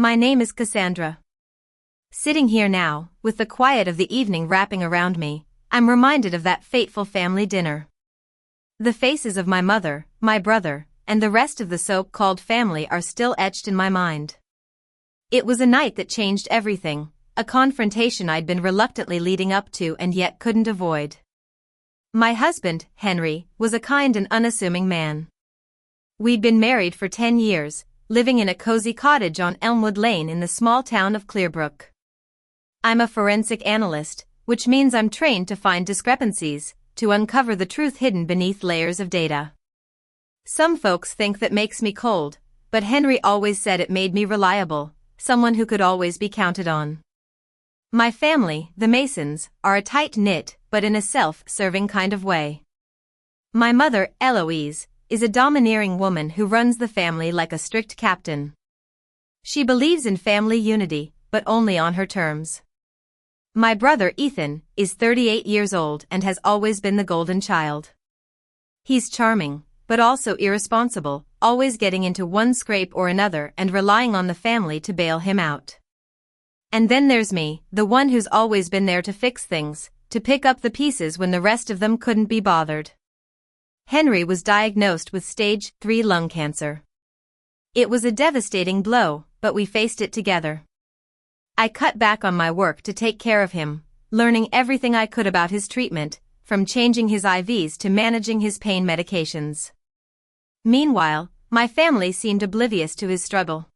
My name is Cassandra. Sitting here now, with the quiet of the evening wrapping around me, I'm reminded of that fateful family dinner. The faces of my mother, my brother, and the rest of the so-called family are still etched in my mind. It was a night that changed everything, a confrontation I'd been reluctantly leading up to and yet couldn't avoid. My husband, Henry, was a kind and unassuming man. We'd been married for 10 years, living in a cozy cottage on Elmwood Lane in the small town of Clearbrook. I'm a forensic analyst, which means I'm trained to find discrepancies, to uncover the truth hidden beneath layers of data. Some folks think that makes me cold, but Henry always said it made me reliable, someone who could always be counted on. My family, the Masons, are a tight-knit, but in a self-serving kind of way. My mother, Eloise, is a domineering woman who runs the family like a strict captain. She believes in family unity, but only on her terms. My brother, Ethan, is 38 years old and has always been the golden child. He's charming, but also irresponsible, always getting into one scrape or another and relying on the family to bail him out. And then there's me, the one who's always been there to fix things, to pick up the pieces when the rest of them couldn't be bothered. Henry was diagnosed with stage 3 lung cancer. It was a devastating blow, but we faced it together. I cut back on my work to take care of him, learning everything I could about his treatment, from changing his IVs to managing his pain medications. Meanwhile, my family seemed oblivious to his struggle.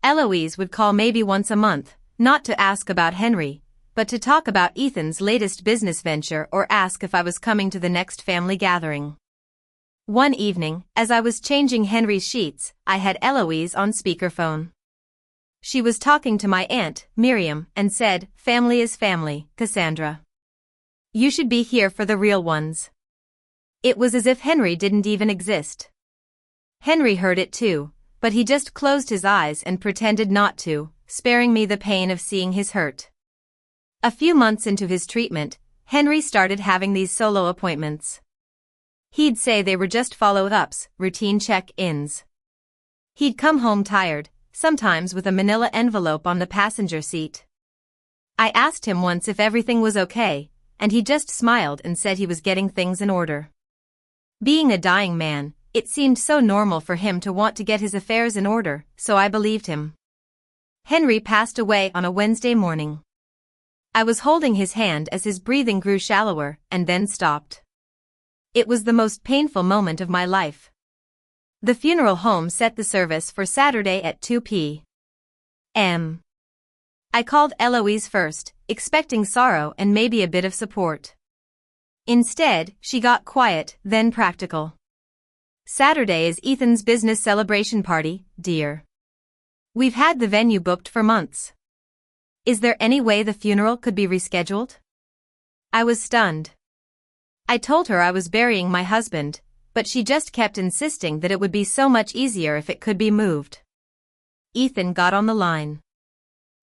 Eloise would call maybe once a month, not to ask about Henry, but to talk about Ethan's latest business venture or ask if I was coming to the next family gathering. One evening, as I was changing Henry's sheets, I had Eloise on speakerphone. She was talking to my aunt, Miriam, and said, "Family is family, Cassandra. You should be here for the real ones." It was as if Henry didn't even exist. Henry heard it too, but he just closed his eyes and pretended not to, sparing me the pain of seeing his hurt. A few months into his treatment, Henry started having these solo appointments. He'd say they were just follow-ups, routine check-ins. He'd come home tired, sometimes with a manila envelope on the passenger seat. I asked him once if everything was okay, and he just smiled and said he was getting things in order. Being a dying man, it seemed so normal for him to want to get his affairs in order, so I believed him. Henry passed away on a Wednesday morning. I was holding his hand as his breathing grew shallower and then stopped. It was the most painful moment of my life. The funeral home set the service for Saturday at 2 p.m. I called Eloise first, expecting sorrow and maybe a bit of support. Instead, she got quiet, then practical. "Saturday is Ethan's business celebration party, dear. We've had the venue booked for months. Is there any way the funeral could be rescheduled?" I was stunned. I told her I was burying my husband, but she just kept insisting that it would be so much easier if it could be moved. Ethan got on the line.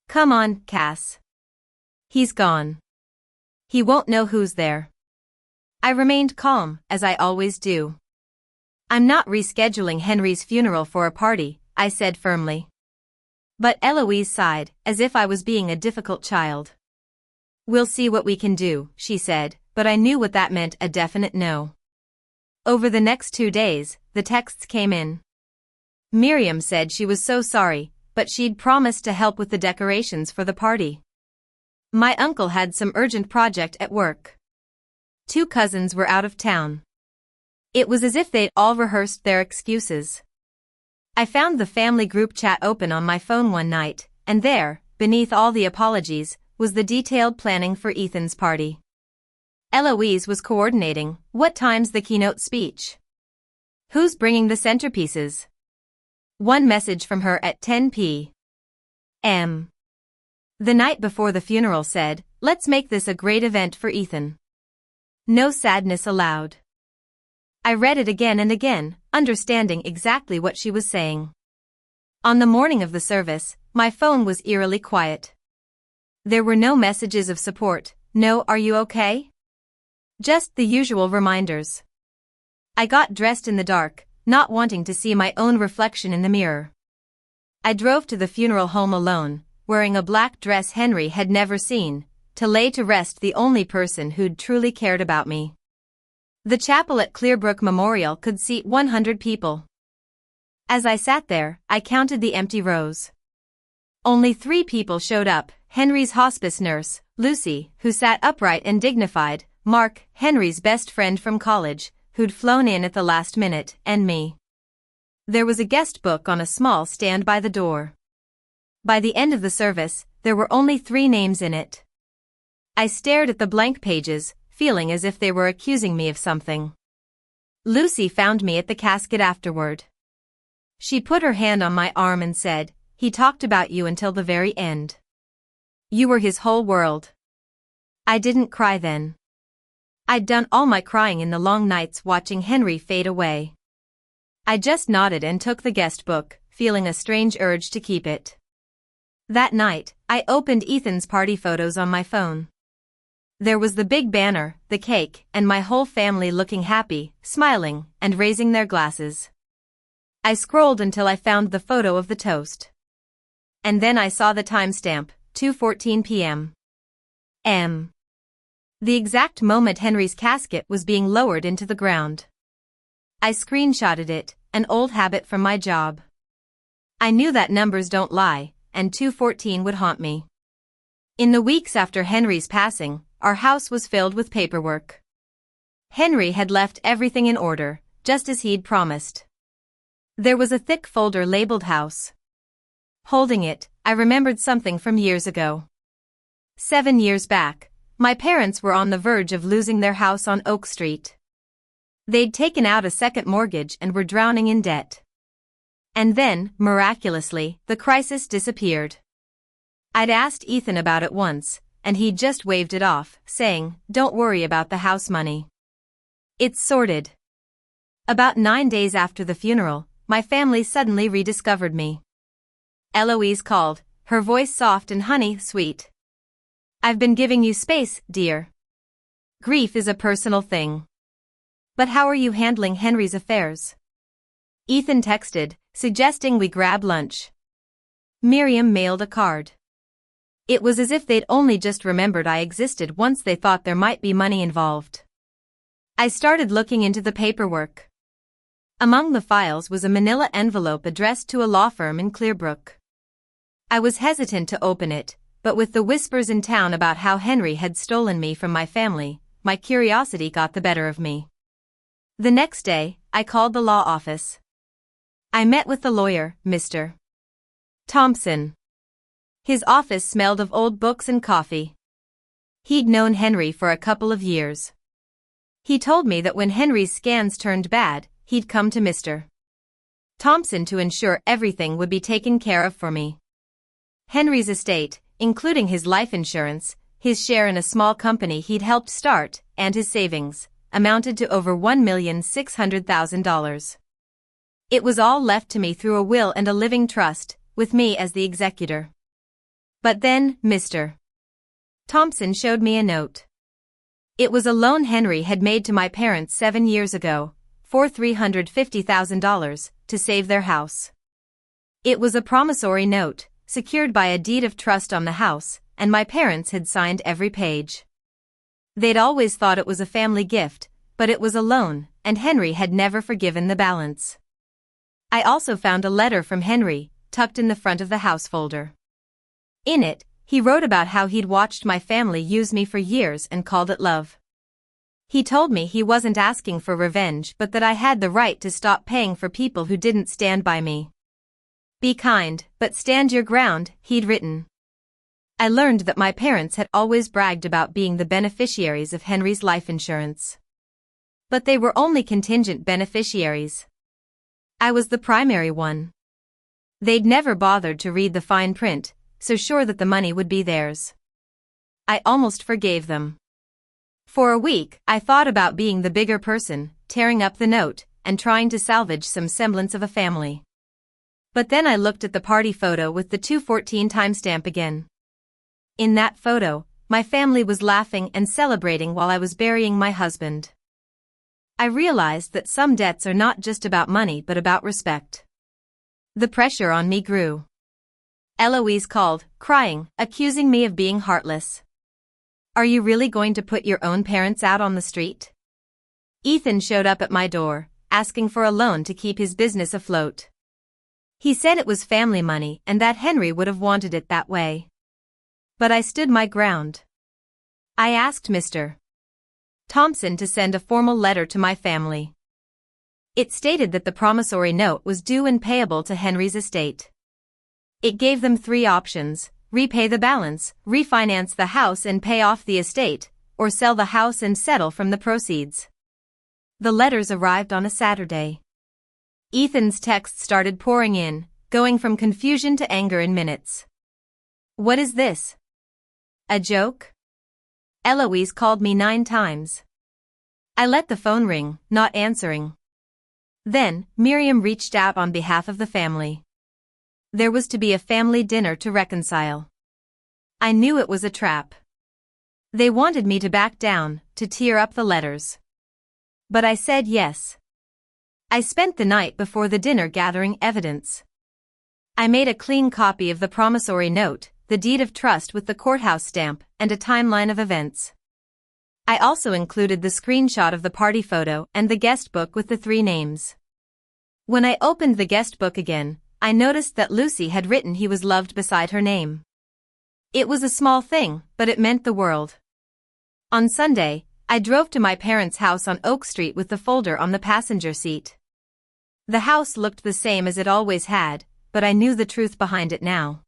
"Come on, Cass. He's gone. He won't know who's there." I remained calm, as I always do. "I'm not rescheduling Henry's funeral for a party," I said firmly. But Eloise sighed, as if I was being a difficult child. "We'll see what we can do," she said, but I knew what that meant, a definite no. Over the next 2 days, the texts came in. Miriam said she was so sorry, but she'd promised to help with the decorations for the party. My uncle had some urgent project at work. 2 cousins were out of town. It was as if they'd all rehearsed their excuses. I found the family group chat open on my phone one night, and there, beneath all the apologies, was the detailed planning for Ethan's party. Eloise was coordinating. What time's the keynote speech? Who's bringing the centerpieces? One message from her at 10 p.m. the night before the funeral said, "Let's make this a great event for Ethan. No sadness allowed." I read it again and again, understanding exactly what she was saying. On the morning of the service, my phone was eerily quiet. There were no messages of support, no "Are you okay?" Just the usual reminders. I got dressed in the dark, not wanting to see my own reflection in the mirror. I drove to the funeral home alone, wearing a black dress Henry had never seen, to lay to rest the only person who'd truly cared about me. The chapel at Clearbrook Memorial could seat 100 people. As I sat there, I counted the empty rows. Only 3 people showed up: Henry's hospice nurse, Lucy, who sat upright and dignified, Mark, Henry's best friend from college, who'd flown in at the last minute, and me. There was a guest book on a small stand by the door. By the end of the service, there were only 3 names in it. I stared at the blank pages, feeling as if they were accusing me of something. Lucy found me at the casket afterward. She put her hand on my arm and said, "He talked about you until the very end. You were his whole world." I didn't cry then. I'd done all my crying in the long nights watching Henry fade away. I just nodded and took the guest book, feeling a strange urge to keep it. That night, I opened Ethan's party photos on my phone. There was the big banner, the cake, and my whole family looking happy, smiling, and raising their glasses. I scrolled until I found the photo of the toast. And then I saw the timestamp, 2:14 p.m. The exact moment Henry's casket was being lowered into the ground. I screenshotted it, an old habit from my job. I knew that numbers don't lie, and 2:14 would haunt me. In the weeks after Henry's passing, our house was filled with paperwork. Henry had left everything in order, just as he'd promised. There was a thick folder labeled house. Holding it, I remembered something from years ago. 7 years back, my parents were on the verge of losing their house on Oak Street. They'd taken out a second mortgage and were drowning in debt. And then, miraculously, the crisis disappeared. I'd asked Ethan about it once, and he'd just waved it off, saying, "Don't worry about the house money. It's sorted." About 9 days after the funeral, my family suddenly rediscovered me. Eloise called, her voice soft and honey-sweet. "I've been giving you space, dear. Grief is a personal thing. But how are you handling Henry's affairs?" Ethan texted, suggesting we grab lunch. Miriam mailed a card. It was as if they'd only just remembered I existed once they thought there might be money involved. I started looking into the paperwork. Among the files was a manila envelope addressed to a law firm in Clearbrook. I was hesitant to open it, but with the whispers in town about how Henry had stolen me from my family, my curiosity got the better of me. The next day, I called the law office. I met with the lawyer, Mr. Thompson. His office smelled of old books and coffee. He'd known Henry for a couple of years. He told me that when Henry's scans turned bad, he'd come to Mr. Thompson to ensure everything would be taken care of for me. Henry's estate, including his life insurance, his share in a small company he'd helped start, and his savings, amounted to over $1,600,000. It was all left to me through a will and a living trust, with me as the executor. But then, Mr. Thompson showed me a note. It was a loan Henry had made to my parents 7 years ago, for $350,000, to save their house. It was a promissory note, secured by a deed of trust on the house, and my parents had signed every page. They'd always thought it was a family gift, but it was a loan, and Henry had never forgiven the balance. I also found a letter from Henry, tucked in the front of the house folder. In it, he wrote about how he'd watched my family use me for years and called it love. He told me he wasn't asking for revenge but that I had the right to stop paying for people who didn't stand by me. "Be kind, but stand your ground," he'd written. I learned that my parents had always bragged about being the beneficiaries of Henry's life insurance. But they were only contingent beneficiaries. I was the primary one. They'd never bothered to read the fine print, so sure that the money would be theirs. I almost forgave them. For a week, I thought about being the bigger person, tearing up the note, and trying to salvage some semblance of a family. But then I looked at the party photo with the 2:14 timestamp again. In that photo, my family was laughing and celebrating while I was burying my husband. I realized that some debts are not just about money but about respect. The pressure on me grew. Eloise called, crying, accusing me of being heartless. Are you really going to put your own parents out on the street? Ethan showed up at my door, asking for a loan to keep his business afloat. He said it was family money and that Henry would have wanted it that way. But I stood my ground. I asked Mr. Thompson to send a formal letter to my family. It stated that the promissory note was due and payable to Henry's estate. It gave them 3 options: repay the balance, refinance the house and pay off the estate, or sell the house and settle from the proceeds. The letters arrived on a Saturday. Ethan's texts started pouring in, going from confusion to anger in minutes. What is this? A joke? Eloise called me 9 times. I let the phone ring, not answering. Then, Miriam reached out on behalf of the family. There was to be a family dinner to reconcile. I knew it was a trap. They wanted me to back down, to tear up the letters. But I said yes. I spent the night before the dinner gathering evidence. I made a clean copy of the promissory note, the deed of trust with the courthouse stamp, and a timeline of events. I also included the screenshot of the party photo and the guest book with the 3 names. When I opened the guest book again, I noticed that Lucy had written he was loved beside her name. It was a small thing, but it meant the world. On Sunday, I drove to my parents' house on Oak Street with the folder on the passenger seat. The house looked the same as it always had, but I knew the truth behind it now.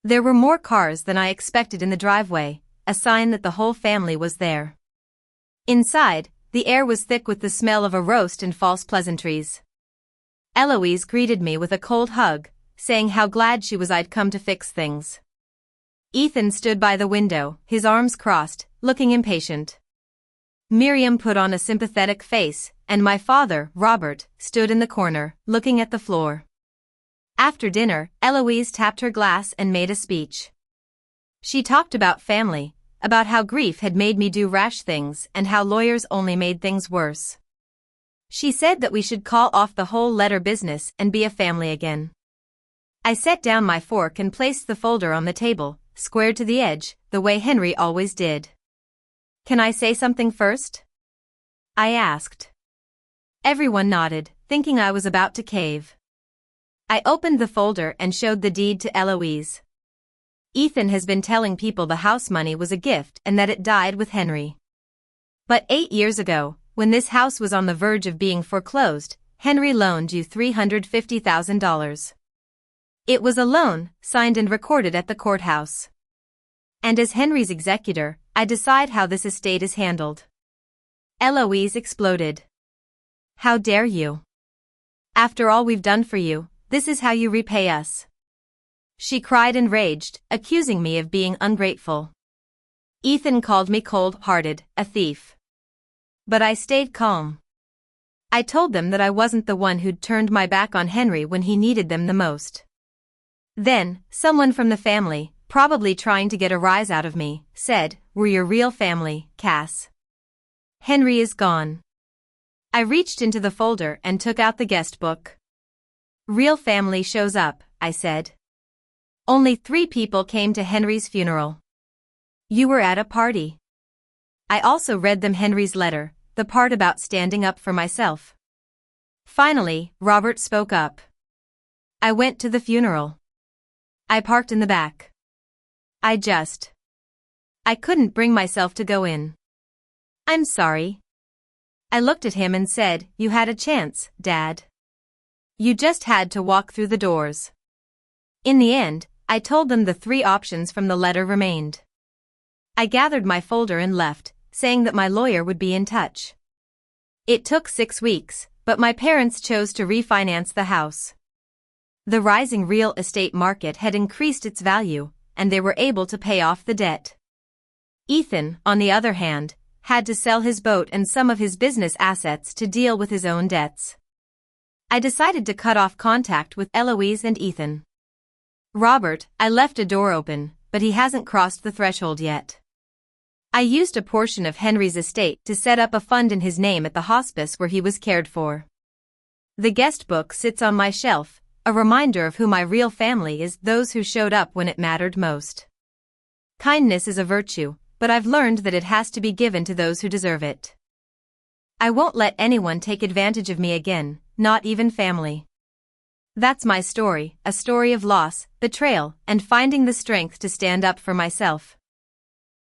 There were more cars than I expected in the driveway, a sign that the whole family was there. Inside, the air was thick with the smell of a roast and false pleasantries. Eloise greeted me with a cold hug, saying how glad she was I'd come to fix things. Ethan stood by the window, his arms crossed, looking impatient. Miriam put on a sympathetic face, and my father, Robert, stood in the corner, looking at the floor. After dinner, Eloise tapped her glass and made a speech. She talked about family, about how grief had made me do rash things and how lawyers only made things worse. She said that we should call off the whole letter business and be a family again. I set down my fork and placed the folder on the table, squared to the edge, the way Henry always did. Can I say something first? I asked. Everyone nodded, thinking I was about to cave. I opened the folder and showed the deed to Eloise. Ethan has been telling people the house money was a gift and that it died with Henry. But 8 years ago, when this house was on the verge of being foreclosed, Henry loaned you $350,000. It was a loan, signed and recorded at the courthouse. And as Henry's executor, I decide how this estate is handled. Eloise exploded. How dare you? After all we've done for you, this is how you repay us. She cried and raged, accusing me of being ungrateful. Ethan called me cold-hearted, a thief. But I stayed calm. I told them that I wasn't the one who'd turned my back on Henry when he needed them the most. Then, someone from the family, probably trying to get a rise out of me, said, "We're your real family, Cass. Henry is gone." I reached into the folder and took out the guest book. "Real family shows up," I said. "Only 3 people came to Henry's funeral. You were at a party." I also read them Henry's letter, the part about standing up for myself. Finally, Robert spoke up. "I went to the funeral. I parked in the back. I couldn't bring myself to go in. I'm sorry." I looked at him and said, "You had a chance, Dad. You just had to walk through the doors." In the end, I told them the 3 options from the letter remained. I gathered my folder and left, saying that my lawyer would be in touch. It took 6 weeks, but my parents chose to refinance the house. The rising real estate market had increased its value, and they were able to pay off the debt. Ethan, on the other hand, had to sell his boat and some of his business assets to deal with his own debts. I decided to cut off contact with Eloise and Ethan. Robert, I left a door open, but he hasn't crossed the threshold yet. I used a portion of Henry's estate to set up a fund in his name at the hospice where he was cared for. The guest book sits on my shelf, A reminder of who my real family is, those who showed up when it mattered most. Kindness is a virtue, but I've learned that it has to be given to those who deserve it. I won't let anyone take advantage of me again, not even family. That's my story, a story of loss, betrayal, and finding the strength to stand up for myself.